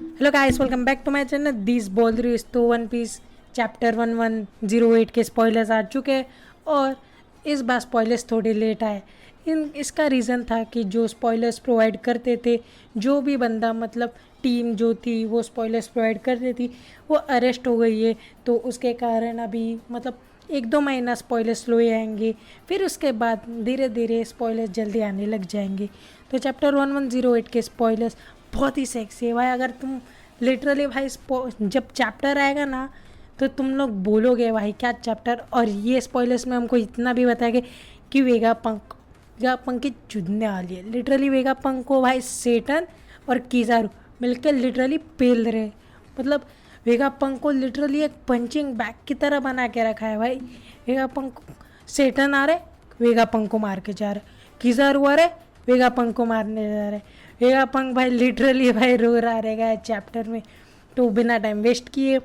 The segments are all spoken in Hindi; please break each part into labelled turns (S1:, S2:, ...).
S1: Hello guys, welcome back to my channel. This बोल रही तो वन पीस चैप्टर 1108 के स्पॉयलर्स आ चुके हैं और इस बार स्पॉयलर्स थोड़े लेट आए। इसका रीज़न था कि जो स्पॉयलर्स प्रोवाइड करते थे, जो भी बंदा मतलब टीम जो थी वो स्पॉयलर्स प्रोवाइड करती थी, वो अरेस्ट हो गई है। तो उसके कारण अभी मतलब 1-2 महीना स्पॉयलर्स स्लो आएंगे, फिर उसके बाद धीरे धीरे स्पॉयलर्स जल्दी आने लग जाएंगे। तो चैप्टर 1108 के स्पॉयलर्स बहुत ही सेक्सी है भाई। अगर तुम लिटरली भाई जब चैप्टर आएगा ना तो तुम लोग बोलोगे भाई क्या चैप्टर। और ये स्पॉयलर्स में हमको इतना भी बताया कि वेगापंक की चुदने वाली है। लिटरली वेगापंक को भाई सेटन और किजारू मिलकर लिटरली पेल रहे। मतलब वेगापंक को लिटरली एक पंचिंग बैग की तरह बना के रखा है भाई। वेगापंक सेटन आ रहे, वेगापंक को मार के जा रहे, किजारू आ रहे, वेगापंक को मारने जा रहे। वेगापंक भाई लिटरली भाई रो रहा रहेगा चैप्टर में। तो बिना टाइम वेस्ट किए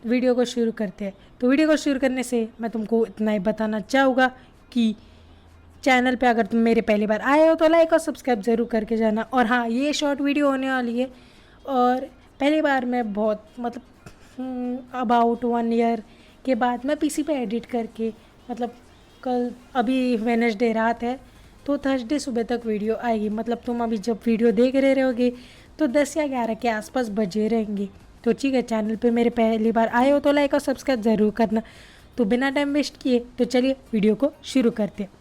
S1: वीडियो को शुरू करते हैं। तो वीडियो को शुरू करने से मैं तुमको इतना ही बताना चाहूँगा कि चैनल पे अगर तुम मेरे पहली बार आए हो तो लाइक और सब्सक्राइब ज़रूर करके जाना। और हाँ, ये शॉर्ट वीडियो होने वाली है और पहली बार मैं बहुत मतलब अबाउट 1 ईयर के बाद मैं पीसी पे एडिट करके मतलब कल अभी वेडनेसडे रात है तो थर्सडे सुबह तक वीडियो आएगी। मतलब तुम अभी जब वीडियो देख रहे रहोगे तो 10 या 11 के आसपास बजे रहेंगे। तो ठीक है, चैनल पे मेरे पहली बार आए हो तो लाइक और सब्सक्राइब ज़रूर करना। तो बिना टाइम वेस्ट किए तो चलिए वीडियो को शुरू करते हैं।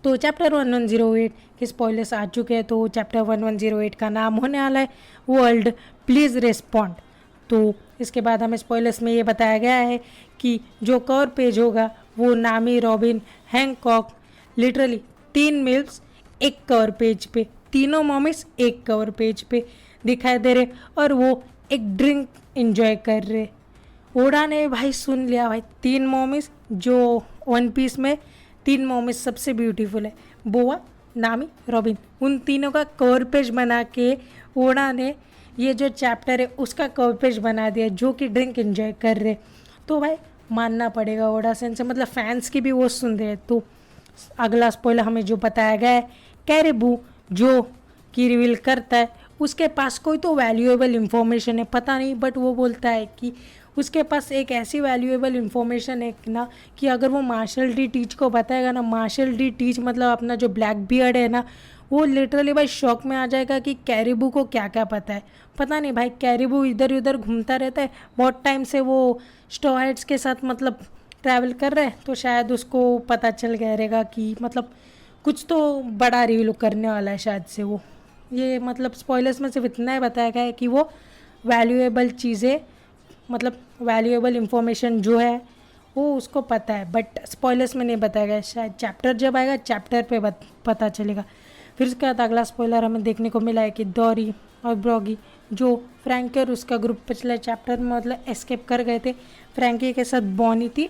S1: तो चैप्टर 1108 के स्पॉयलर्स आ चुके हैं। तो चैप्टर 1108 का नाम होने वाला है वर्ल्ड प्लीज़ रिस्पॉन्ड। तो इसके बाद हमें स्पॉयलर्स में ये बताया गया है कि जो कवर पेज होगा वो नामी, रॉबिन, हैंकॉक, लिटरली 3 मिल्स एक कवर पेज पे, तीनों मॉमिस एक कवर पेज पे दिखाई दे रहे और वो एक ड्रिंक एंजॉय कर रहे। ओडा ने भाई सुन लिया भाई, 3 मॉमिस जो वन पीस में 3 मॉमिस सबसे ब्यूटीफुल है, बोआ, नामी, रॉबिन, उन तीनों का कवर पेज बना के ओडा ने ये जो चैप्टर है उसका कवर पेज बना दिया जो कि ड्रिंक एंजॉय कर रहे। तो भाई मानना पड़ेगा ओडा सेन से, मतलब फैंस की भी वो सुन रहे हैं। तो अगला स्पॉइलर हमें जो बताया गया है, कैरिबू जो की रिवील करता है उसके पास कोई तो वैल्यूएबल इंफॉर्मेशन है, पता नहीं, बट वो बोलता है कि उसके पास एक ऐसी वैल्यूएबल इंफॉर्मेशन है ना कि अगर वो मार्शल डी टीच को बताएगा ना, मार्शल डी टीच मतलब अपना जो ब्लैक बियर्ड है ना, वो लिटरली भाई शॉक में आ जाएगा कि कैरिबू को क्या क्या पता है। पता नहीं भाई, कैरिबू इधर उधर घूमता रहता है, बहुत टाइम से वो स्टोहेड्स के साथ मतलब ट्रैवल कर रहे हैं, तो शायद उसको पता चल गया रहेगा कि मतलब कुछ तो बड़ा रिवील करने वाला है शायद से वो। ये मतलब स्पॉयलर्स में सिर्फ इतना ही बताया गया है कि वो वैल्यूएबल चीज़ें मतलब वैल्यूएबल इंफॉर्मेशन जो है वो उसको पता है, बट स्पॉयलर्स में नहीं बताया गया। शायद चैप्टर जब आएगा चैप्टर पे पता चलेगा। फिर उसके बाद अगला स्पॉइलर हमें देखने को मिला है कि डोरी और ब्रॉगी जो फ्रैंकी और उसका ग्रुप पिछले चैप्टर में मतलब एस्केप कर गए थे। फ्रैंकी के साथ बॉनी थी,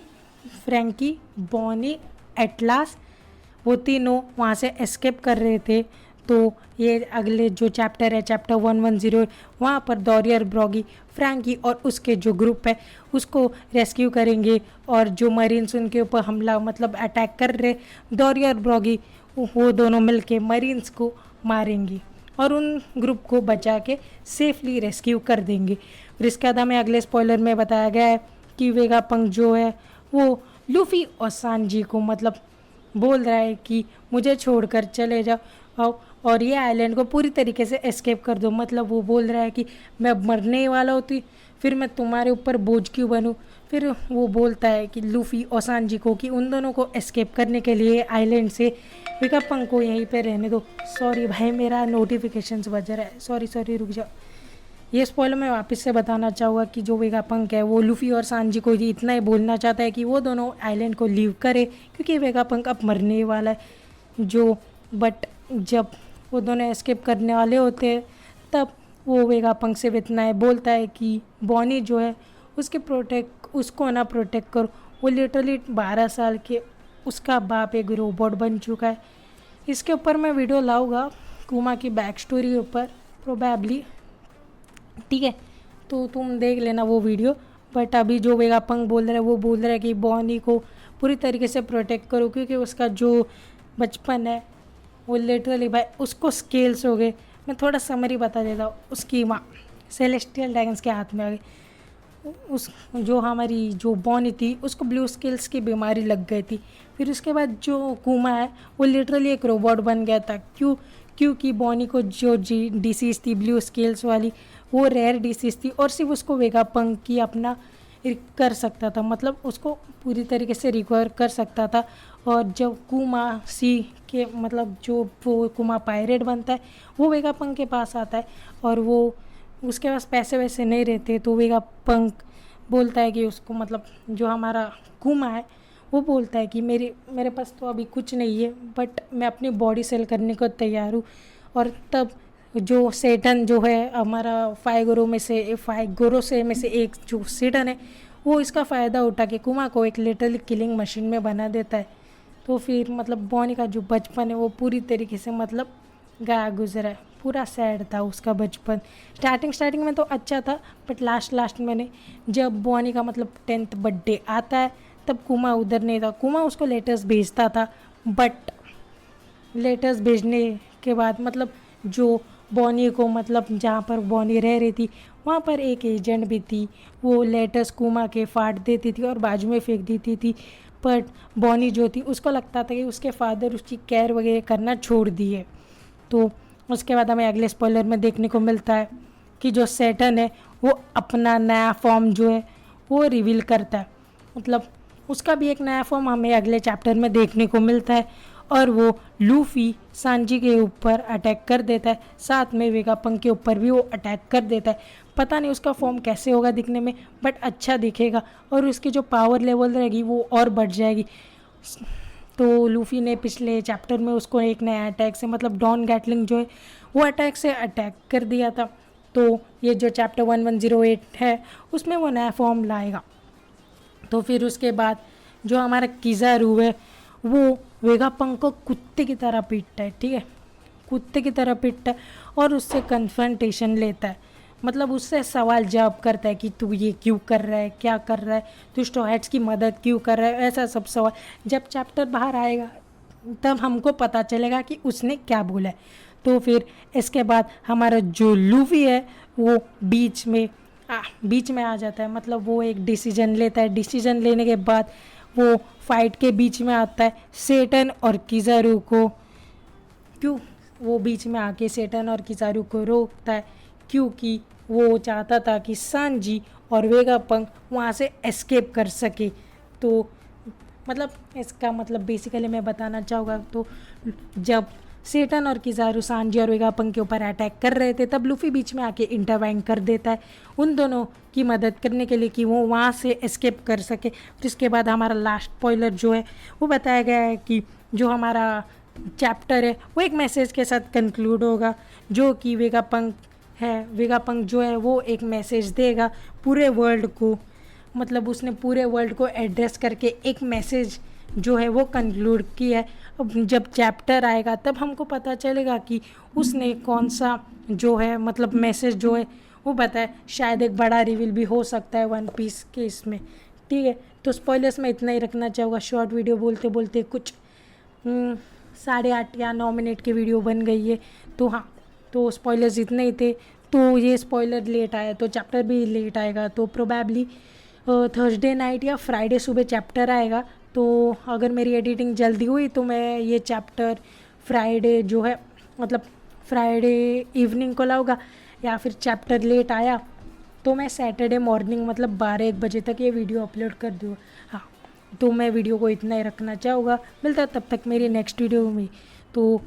S1: फ्रैंकी, बॉनी, एटलास, वो तीनों वहाँ से एस्केप कर रहे थे। तो ये अगले जो चैप्टर है चैप्टर 1108, वहाँ पर डोरी और ब्रॉगी फ्रैंकी और उसके जो ग्रुप है उसको रेस्क्यू करेंगे और जो मरीन्स उनके ऊपर हमला मतलब अटैक कर रहे, डोरी और ब्रॉगी वो दोनों मिलके मरीन्स को मारेंगी और उन ग्रुप को बचा के सेफली रेस्क्यू कर देंगे। फिर इसके बाद हमें अगले स्पॉइलर में बताया गया है कि वेगापंक जो है वो लूफी और सांजी को मतलब बोल रहा है कि मुझे छोड़कर चले जाओ और ये आइलैंड को पूरी तरीके से एस्केप कर दो। मतलब वो बोल रहा है कि मैं मरने वाला होती, फिर मैं तुम्हारे ऊपर बोझ क्यों बनूं। फिर वो बोलता है कि लूफी और सांजी को कि उन दोनों को एस्केप करने के लिए आइलैंड से वेगापंक को यहीं पे रहने दो। सॉरी भाई, मेरा नोटिफिकेशंस बज रहा है, सॉरी रुक जाओ। ये स्पॉइलर मैं वापस से बताना चाहूँगा कि जो वेगापंक है वो लूफी और सांजी को इतना ही बोलना चाहता है कि वो दोनों आइलैंड को लीव करे क्योंकि वेगापंक अब मरने वाला है जो। बट जब वो दोनों एस्केप करने वाले होते हैं तब वो वेगापंक से इतना है बोलता है कि बॉनी जो है उसको ना प्रोटेक्ट करो। वो लिटरली 12 साल के उसका बाप एक रोबोट बन चुका है। इसके ऊपर मैं वीडियो लाऊंगा कुमा की बैक स्टोरी ऊपर प्रोबेबली, ठीक है, तो तुम देख लेना वो वीडियो। बट अभी जो वेगापंक बोल रहा है वो बोल रहा है कि बॉनी को पूरी तरीके से प्रोटेक्ट करो क्योंकि उसका जो बचपन है वो लिटरली भाई उसको स्केल्स हो गए। मैं थोड़ा समरी बता देता हूँ उसकी माँ। सेलेस्टियल ड्रैगन्स के हाथ में आ गई। उस जो हमारी जो बॉनी थी उसको ब्लू स्केल्स की बीमारी लग गई थी। फिर उसके बाद जो कुमा है वो लिटरली एक रोबोट बन गया था। क्योंकि बॉनी को जो डिसीज़ थी ब्लू स्केल्स वाली, वो रेयर डिसीज़ थी और सिर्फ उसको वेगापंक की अपना कर सकता था, मतलब उसको पूरी तरीके से रिकवर कर सकता था। और जब कुमा सी के मतलब जो वो कुमा पायरेट बनता है वो वेगापंक के पास आता है और वो उसके पास पैसे वैसे नहीं रहते, तो वेगापंक बोलता है कि उसको मतलब जो हमारा कुमा है वो बोलता है कि मेरे पास तो अभी कुछ नहीं है, बट मैं अपनी बॉडी सेल करने को तैयार हूँ। और तब जो सेटन जो है हमारा फाइव गुरु में से एक जो सेटन है वो इसका फ़ायदा उठा के कुमा को एक लिटरली किलिंग मशीन में बना देता है। तो फिर मतलब बॉनी का जो बचपन है वो पूरी तरीके से मतलब गया गुजरा है, पूरा सैड था उसका बचपन। स्टार्टिंग में तो अच्छा था, बट लास्ट में जब बॉनी का मतलब 10th बर्थडे आता है तब कुमा उधर नहीं था। कुमा उसको लेटर्स भेजता था, बट लेटर्स भेजने के बाद मतलब जो बॉनी को मतलब जहाँ पर बॉनी रह रही थी वहाँ पर एक एजेंट भी थी, वो लेटर्स कुमा के फाड़ देती थी और बाजू में फेंक देती थी। बट बॉनी जो थी उसको लगता था कि उसके फादर उसकी केयर वगैरह करना छोड़ दिए। तो उसके बाद हमें अगले स्पॉइलर में देखने को मिलता है कि जो सेटन है वो अपना नया फॉर्म जो है वो रिवील करता है, मतलब उसका भी एक नया फॉर्म हमें अगले चैप्टर में देखने को मिलता है और वो लूफी सांजी के ऊपर अटैक कर देता है, साथ में वेगापंक के ऊपर भी वो अटैक कर देता है। पता नहीं उसका फॉर्म कैसे होगा दिखने में, बट अच्छा दिखेगा और उसकी जो पावर लेवल रहेगी वो और बढ़ जाएगी। तो लूफी ने पिछले चैप्टर में उसको एक नया अटैक से मतलब डॉन गैटलिंग जो है वो अटैक से अटैक कर दिया था। तो ये जो चैप्टर 1108 है उसमें वो नया फॉर्म लाएगा। तो फिर उसके बाद जो हमारा किज़ारू है वो वेगापंक को कुत्ते की तरह पीटता है, ठीक है, कुत्ते की तरह पीटता है और उससे कन्फ्रंटेशन लेता है, मतलब उससे सवाल जवाब करता है कि तू ये क्यों कर रहा है, क्या कर रहा है, तू स्ट्रॉ हैट्स की मदद क्यों कर रहा है, ऐसा सब सवाल। जब चैप्टर बाहर आएगा तब हमको पता चलेगा कि उसने क्या बोला है। तो फिर इसके बाद हमारा जो लूफी है वो बीच में आ जाता है, मतलब वो एक डिसीजन लेता है। डिसीजन लेने के बाद वो फाइट के बीच में आता है सेटन और किज़ारू को। क्यों वो बीच में आके सेटन और किज़ारू को रोकता है? क्योंकि वो चाहता था कि सांजी और वेगापंक वहाँ से एस्केप कर सके। तो मतलब इसका मतलब बेसिकली मैं बताना चाहूँगा, तो जब सेटन और किज़ारू सांजी और वेगापंक के ऊपर अटैक कर रहे थे तब लूफी बीच में आके इंटरवाइन कर देता है उन दोनों की मदद करने के लिए कि वो वहाँ से एस्केप कर सके। फिर इसके बाद हमारा लास्ट स्पॉइलर जो है वो बताया गया है कि जो हमारा चैप्टर है वो एक मैसेज के साथ कंक्लूड होगा, जो कि वेगापंक जो है वो एक मैसेज देगा पूरे वर्ल्ड को, मतलब उसने पूरे वर्ल्ड को एड्रेस करके एक मैसेज जो है वो कंक्लूड किया है। अब जब चैप्टर आएगा तब हमको पता चलेगा कि उसने कौन सा जो है मतलब मैसेज जो है वो बताया। शायद एक बड़ा रिवील भी हो सकता है वन पीस के इसमें, ठीक है। तो स्पॉयलर्स में इतना ही रखना चाहूँगा। शॉर्ट वीडियो बोलते बोलते कुछ 8.5 या 9 मिनट की वीडियो बन गई है। तो हाँ, तो स्पॉयलर्स इतने ही थे। तो ये स्पॉइलर लेट आया तो चैप्टर भी लेट आएगा, तो प्रोबेबली थर्सडे नाइट या फ्राइडे सुबह चैप्टर आएगा। तो अगर मेरी एडिटिंग जल्दी हुई तो मैं ये चैप्टर फ्राइडे जो है मतलब फ्राइडे इवनिंग को लाऊंगा, या फिर चैप्टर लेट आया तो मैं सैटरडे मॉर्निंग मतलब 12-1 बजे तक ये वीडियो अपलोड कर दूँगा। हाँ, तो मैं वीडियो को इतना ही रखना चाहूँगा। मिलता है तब तक मेरी नेक्स्ट वीडियो में। तो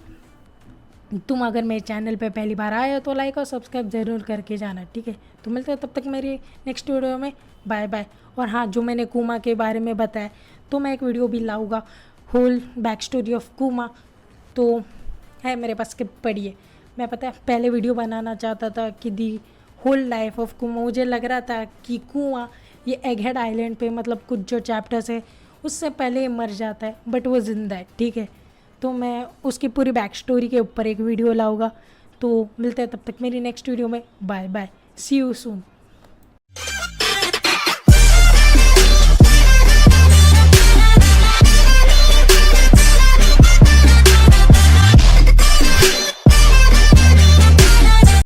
S1: तुम अगर मेरे चैनल पे पहली बार आए हो तो लाइक और सब्सक्राइब ज़रूर करके जाना, ठीक है। तो मिलते हैं तब तक मेरी नेक्स्ट वीडियो में। Bye bye. और हाँ, जो मैंने कुमा के बारे में बताया तो मैं एक वीडियो भी लाऊंगा, होल बैक स्टोरी ऑफ कुमा। तो है मेरे पास स्क्रिप्ट पड़ी है। मैं पता है पहले वीडियो बनाना चाहता था कि दी होल लाइफ ऑफ कुमा। मुझे लग रहा था कि कुमा ये एगहेड आइलैंड पे मतलब कुछ जो चैप्टर्स है उससे पहले ही मर जाता है, बट वो ज़िंदा है, ठीक है। तो मैं उसकी पूरी बैक स्टोरी के ऊपर एक वीडियो लाऊंगा। तो मिलते हैं तब तक मेरी नेक्स्ट वीडियो में। Bye bye, see you soon.